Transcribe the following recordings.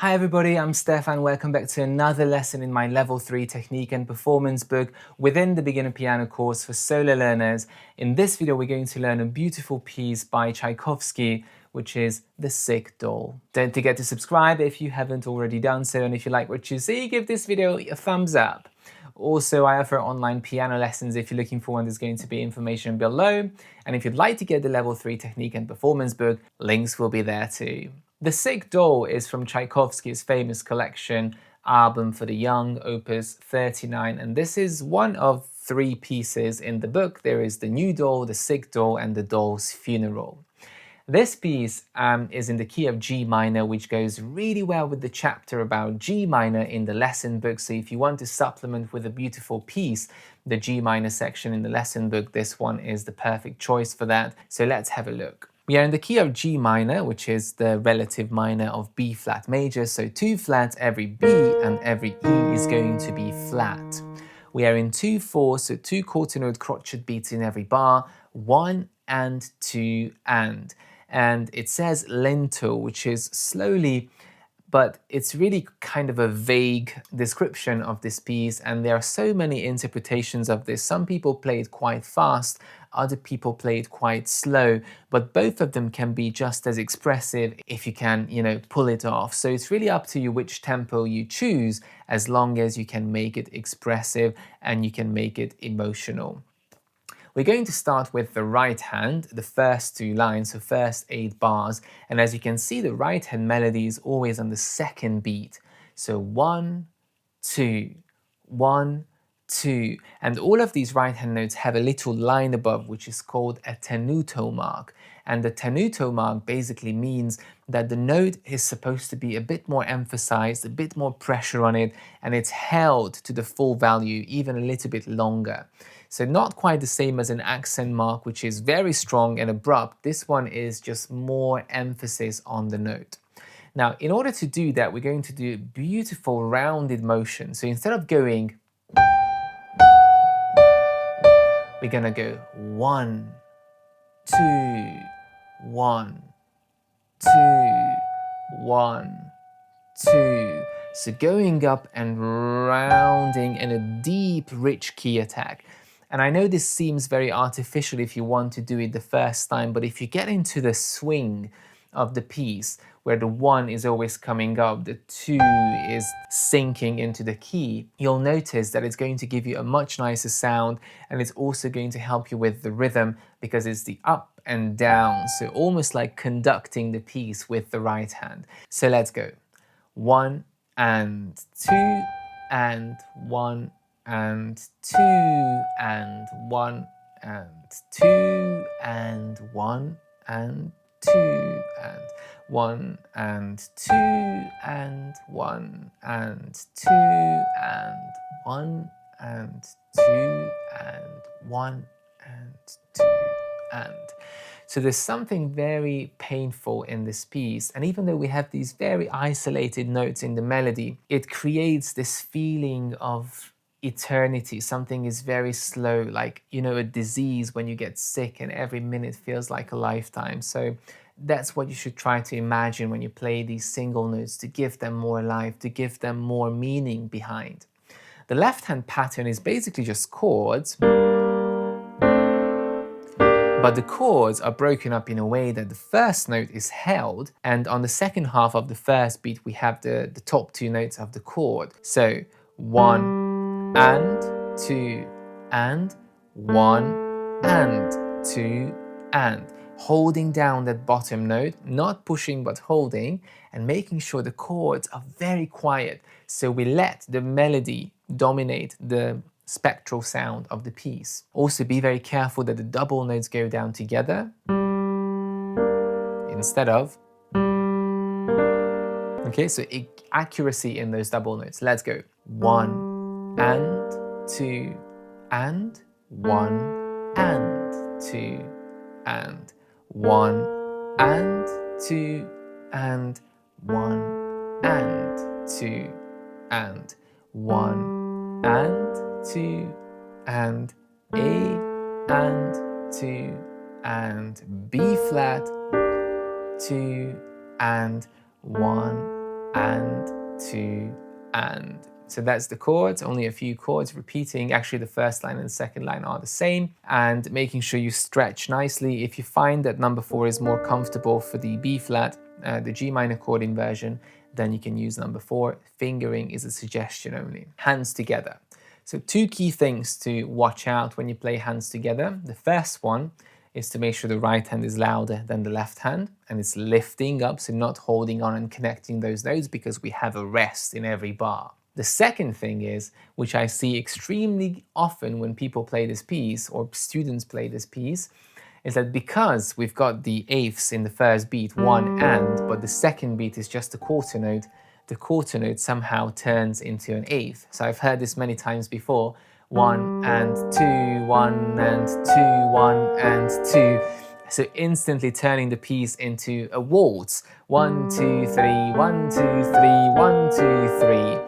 Hi everybody, I'm Stefan. Welcome back to another lesson in my Level 3 Technique and Performance book within the Beginner Piano course for solo learners. In this video, we're going to learn a beautiful piece by Tchaikovsky, which is The Sick Doll. Don't forget to subscribe if you haven't already done so, and if you like what you see, give this video a thumbs up. Also, I offer online piano lessons. If you're looking for one, there's going to be information below. And if you'd like to get the Level 3 Technique and Performance book, links will be there too. The Sick Doll is from Tchaikovsky's famous collection, Album for the Young, Opus 39, and this is one of 3 pieces in the book. There is the New Doll, the Sick Doll, and the Doll's Funeral. This piece is in the key of G minor, which goes really well with the chapter about G minor in the lesson book. So if you want to supplement with a beautiful piece, the G minor section in the lesson book, this one is the perfect choice for that. So let's have a look. We are in the key of G minor, which is the relative minor of B flat major. So 2 flats, every B and every E is going to be flat. We are in 2/4, so 2 quarter note crotchet beats in every bar, 1 and 2 and. And it says lento, which is slowly, but it's really kind of a vague description of this piece, and there are so many interpretations of this. Some people play it quite fast, other people play it quite slow, but both of them can be just as expressive if you can, pull it off. So it's really up to you which tempo you choose, as long as you can make it expressive and you can make it emotional. We're going to start with the right hand, the first 2 lines, so first 8 bars. And as you can see, the right hand melody is always on the second beat. So 1, 2, 1, 2. And all of these right hand notes have a little line above, which is called a tenuto mark. And the tenuto mark basically means that the note is supposed to be a bit more emphasized, a bit more pressure on it, and it's held to the full value even a little bit longer. So not quite the same as an accent mark, which is very strong and abrupt. This one is just more emphasis on the note. Now, in order to do that, we're going to do a beautiful rounded motion. So instead of going, we're going to go 1, 2, 1, 2, 1, 2. So going up and rounding in a deep, rich key attack. And I know this seems very artificial if you want to do it the first time, but if you get into the swing of the piece, where the 1 is always coming up, the 2 is sinking into the key, you'll notice that it's going to give you a much nicer sound, and it's also going to help you with the rhythm because it's the up and down, so almost like conducting the piece with the right hand. So let's go. 1 and 2 and 1 and 2 and 1 and 2 and 1 and 2 and 1 and 2 and 1 and 2 and 1 and 2 and 1 and 2 and. So there's something very painful in this piece, and even though we have these very isolated notes in the melody, it creates this feeling of eternity. Something is very slow, like, a disease when you get sick and every minute feels like a lifetime. So that's what you should try to imagine when you play these single notes, to give them more life, to give them more meaning behind. The left hand pattern is basically just chords, but the chords are broken up in a way that the first note is held, and on the second half of the first beat we have the top 2 notes of the chord. So 1 and 2 and 1 and 2 and. Holding down that bottom note, not pushing but holding, and making sure the chords are very quiet, so we let the melody dominate the spectral sound of the piece. Also be very careful that the double notes go down together instead of. Okay, so accuracy in those double notes. Let's go. 1 and 2 and 1 and 2 and 1 and 2 and 1 and 2 and 1 and 2 and A and 2 and B flat 2 and 1 and, 2, and. So that's the chords, only a few chords repeating. Actually, the first line and the second line are the same, and making sure you stretch nicely. If you find that number 4 is more comfortable for the B flat, the G minor chord inversion, then you can use number 4. Fingering is a suggestion only. Hands together. So 2 key things to watch out when you play hands together. The first one is to make sure the right hand is louder than the left hand and it's lifting up, so not holding on and connecting those notes, because we have a rest in every bar. The second thing is, which I see extremely often when people play this piece or students play this piece, is that because we've got the eighths in the first beat, 1 and, but the second beat is just a quarter note, the quarter note somehow turns into an eighth. So I've heard this many times before. 1 and 2, 1 and 2, 1 and 2. So instantly turning the piece into a waltz. 1, 2, 3, 1, 2, 3, 1, 2, 3.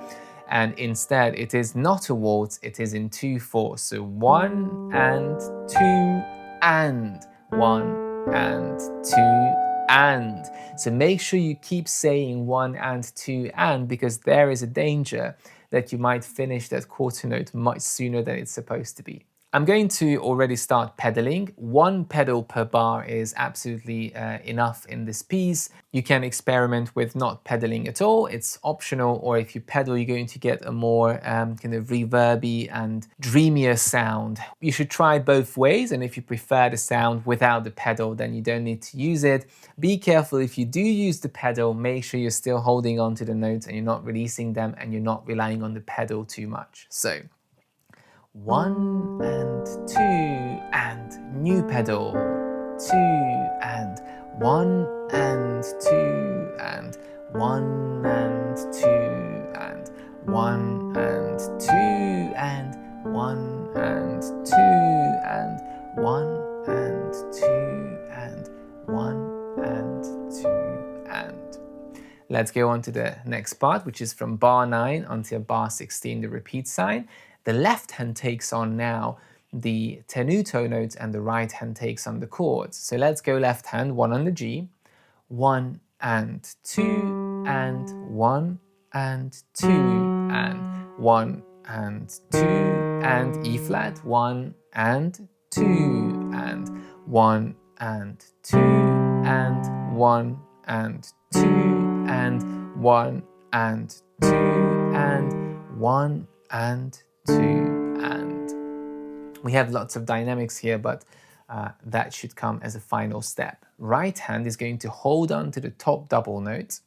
And instead it is not a waltz, it is in 2/4. So 1 and 2 and 1 and 2 and. So make sure you keep saying 1 and 2 and, because there is a danger that you might finish that quarter note much sooner than it's supposed to be. I'm going to already start pedaling. 1 pedal per bar is absolutely enough in this piece. You can experiment with not pedaling at all, it's optional, or if you pedal you're going to get a more kind of reverby and dreamier sound. You should try both ways, and if you prefer the sound without the pedal then you don't need to use it. Be careful if you do use the pedal, make sure you're still holding on to the notes and you're not releasing them and you're not relying on the pedal too much. So 1 and 2 and new pedal, 2 and 1 and 2 and 1 and 2 and 1 and 2 and 1 and 2 and 1 and 2 and 1 and 2 and. Let's go on to the next part, which is from bar 9 until bar 16, the repeat sign. The left hand takes on now the tenuto notes and the right hand takes on the chords. So let's go left hand, 1 on the G, 1 and 2 and 1 and 2 and 1 and 2 and E flat, 1 and 2 and 1 and 2 and 1 and 2 and 1 and 2 and 1 and 2 and. We have lots of dynamics here, but that should come as a final step. Right hand is going to hold on to the top double notes.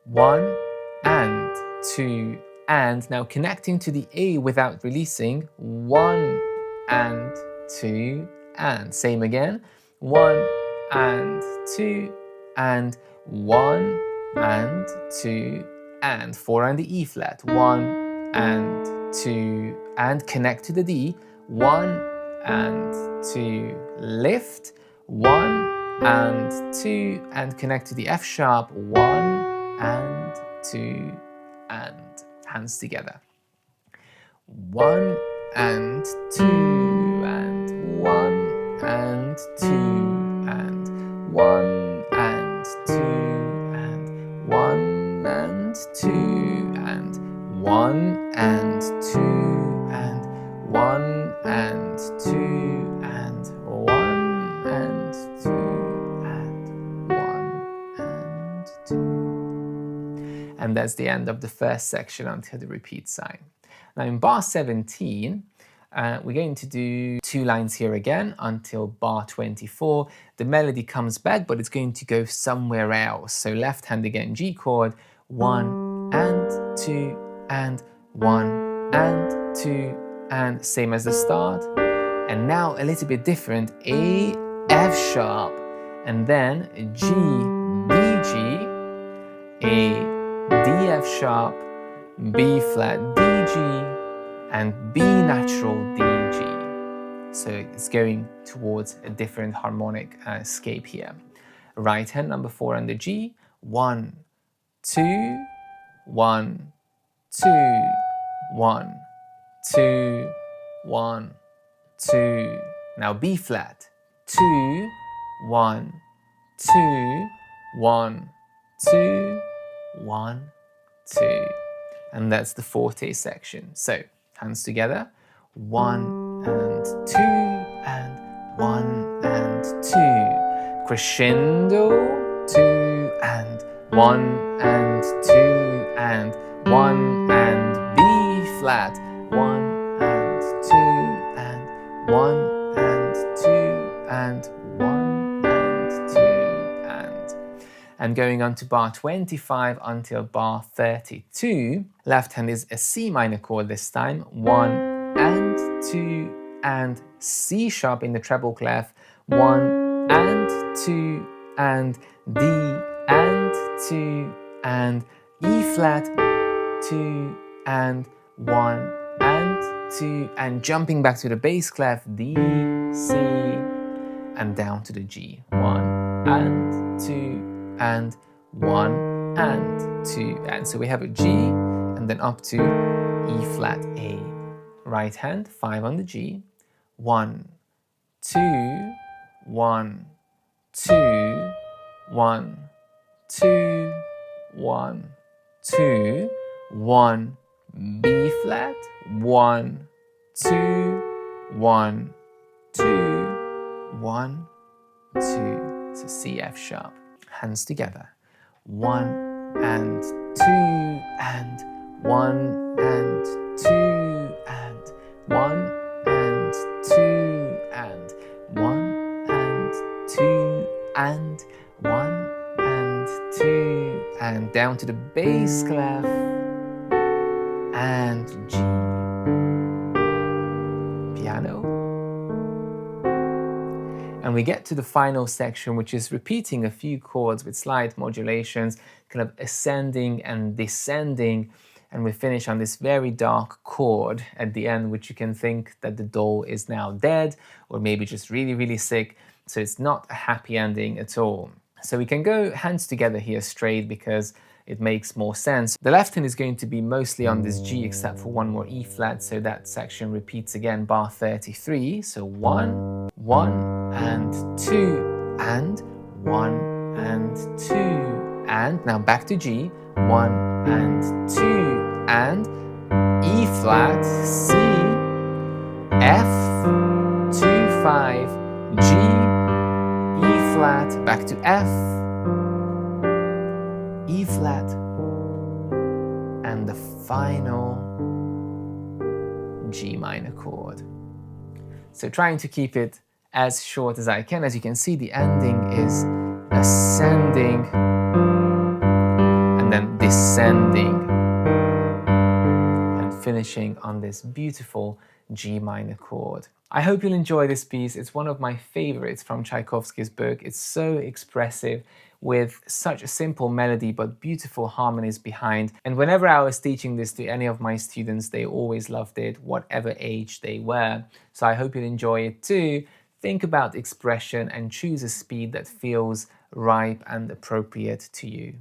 1 and 2 and. Now connecting to the A without releasing. 1 and 2 and. Same again. 1 and 2 and 1 and 2 and. 4 on the E flat. 1 and 2 and connect to the D, 1 and 2, lift, 1 and 2 and connect to the F sharp, 1 and 2 and. Hands together. 1 and 2 and 1 and 2 and 1 and 2 and 1 and 2 and 1 and 2 and 1 and 2 and 1 and 2 and 1 and 2. And that's the end of the first section until the repeat sign. Now in bar 17, we're going to do 2 lines here again until bar 24. The melody comes back, but it's going to go somewhere else. So left hand again, G chord, 1 and 2 and 1 and 2 and, same as the start. And now a little bit different, A, F sharp, and then G, D, G, A, D, F sharp, B flat, D, G, and B natural, D, G. So it's going towards a different harmonic scape here. Right hand, number 4 on the G, 1, 2, 1, 2, 1, 2, 1, 2. Now B flat, 2, 1, 2, 1, 2, 1, 2. And that's the forte section. So hands together, 1 and 2, and 1 and 2. Crescendo, 2 and 1 and 2, and 1 and B flat, 1 and 2, and 1 and 2, and 1 and 2, and going on to bar 25 until bar 32. Left hand is a C minor chord this time, 1 and 2, and C sharp in the treble clef, 1 and 2, and D and 2, and E flat, 2, and 1 and 2, and jumping back to the bass clef, D, C, and down to the G, 1 and 2, and 1 and 2, and so we have a G, and then up to E flat A. Right hand, 5 on the G, 1, 2, 1, 2, 1, 2, 1, 2, 1, B flat, 1, 2, 1, 2, 1, 2, so C, F sharp. Hands together, 1 and 2, and 1 and 2, and 1 and 2, and 1 and 2, and 1 and 2, and down to the bass clef, and G. Piano. And we get to the final section, which is repeating a few chords with slight modulations, kind of ascending and descending. And we finish on this very dark chord at the end, which you can think that the doll is now dead, or maybe just really, really sick. So it's not a happy ending at all. So we can go hands together here straight because it makes more sense. The left hand is going to be mostly on this G except for one more E flat, so that section repeats again, bar 33. So 1, 1 and 2, and 1 and 2, and now back to G, 1 and 2, and E flat, C, F, 2, 5, G, E flat, back to F, E flat, and the final G minor chord. So trying to keep it as short as I can. As you can see, the ending is ascending and then descending and finishing on this beautiful G minor chord. I hope you'll enjoy this piece. It's one of my favorites from Tchaikovsky's book. It's so expressive with such a simple melody but beautiful harmonies behind. And whenever I was teaching this to any of my students, they always loved it, whatever age they were. So I hope you'll enjoy it too. Think about expression and choose a speed that feels ripe and appropriate to you.